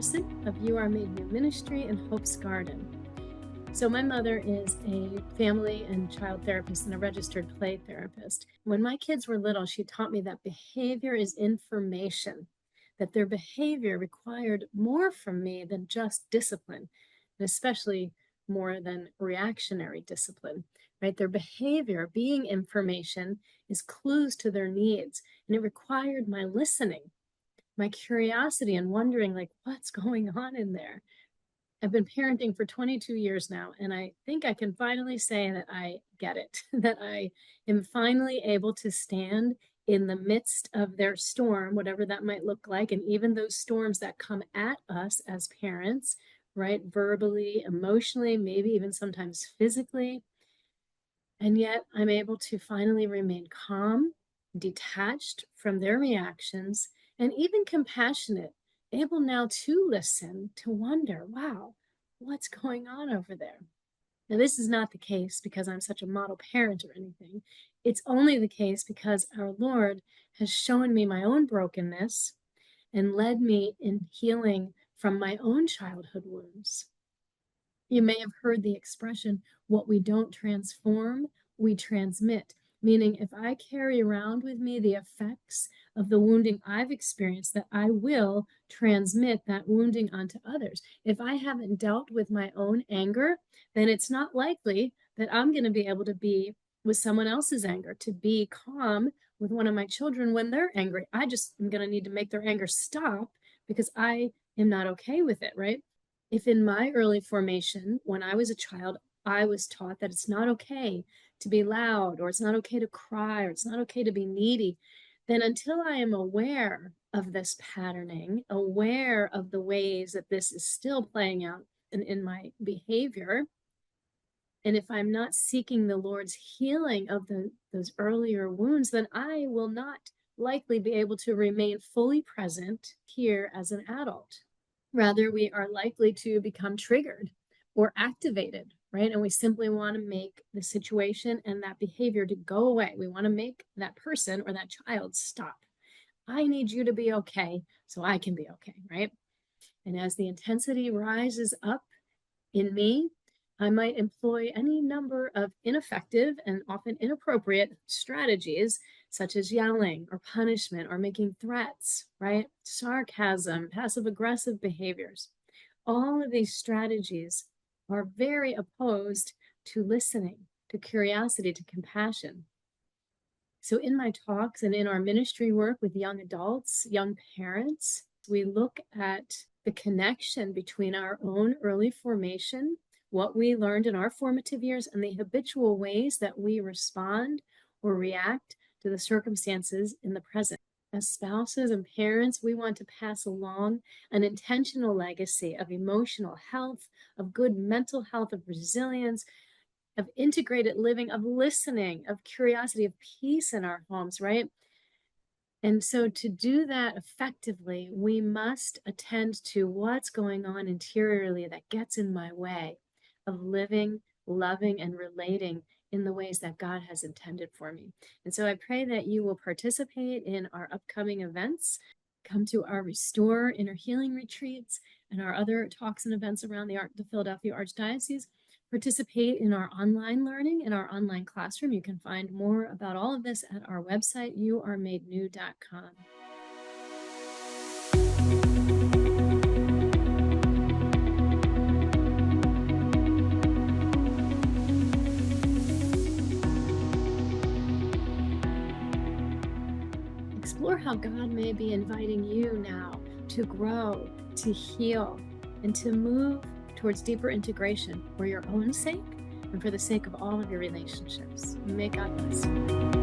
Harrison of You Are Made New Ministry and Hope's Garden. So my mother is a family and child therapist and a registered play therapist. When my kids were little, she taught me that behavior is information, that their behavior required more from me than just discipline, and especially more than reactionary discipline, right? Their behavior, being information, is clues to their needs, and it required my listening, my curiosity, and wondering, like, what's going on in there? I've been parenting for 22 years now, and I think I can finally say that I get it, that I am finally able to stand in the midst of their storm, whatever that might look like, and even those storms that come at us as parents, right? Verbally, emotionally, maybe even sometimes physically. And yet I'm able to finally remain calm, detached from their reactions, and even compassionate, able now to listen, to wonder, wow, what's going on over there? Now, this is not the case because I'm such a model parent or anything. It's only the case because our Lord has shown me my own brokenness and led me in healing from my own childhood wounds. You may have heard the expression, what we don't transform, we transmit. Meaning, if I carry around with me the effects of the wounding I've experienced, that I will transmit that wounding onto others. If I haven't dealt with my own anger, then it's not likely that I'm going to be able to be with someone else's anger, to be calm with one of my children when they're angry. I just am going to need to make their anger stop because I am not okay with it, right? If in my early formation, when I was a child, I was taught that it's not okay to be loud, or it's not okay to cry, or it's not okay to be needy, then until I am aware of this patterning, aware of the ways that this is still playing out in my behavior, and if I'm not seeking the Lord's healing of those earlier wounds, then I will not likely be able to remain fully present here as an adult. Rather, we are likely to become triggered or activated, right? And we simply want to make the situation and that behavior to go away. We want to make that person or that child stop. I need you to be okay so I can be okay, right? And as the intensity rises up in me, I might employ any number of ineffective and often inappropriate strategies, such as yelling or punishment or making threats, right? Sarcasm, passive aggressive behaviors. All of these strategies are very opposed to listening, to curiosity, to compassion. So in my talks and in our ministry work with young adults, young parents, we look at the connection between our own early formation, what we learned in our formative years, and the habitual ways that we respond or react to the circumstances in the present. As spouses and parents, we want to pass along an intentional legacy of emotional health, of good mental health, of resilience, of integrated living, of listening, of curiosity, of peace in our homes, right? And so to do that effectively, we must attend to what's going on interiorly that gets in my way of living, loving, and relating in the ways that God has intended for me. And so I pray that you will participate in our upcoming events, come to our Restore Inner Healing retreats and our other talks and events around the Philadelphia Archdiocese. Participate in our online learning, in our online classroom. You can find more about all of this at our website, youaremadenew.com. Explore how God may be inviting you now to grow, to heal, and to move towards deeper integration for your own sake and for the sake of all of your relationships. May God bless you.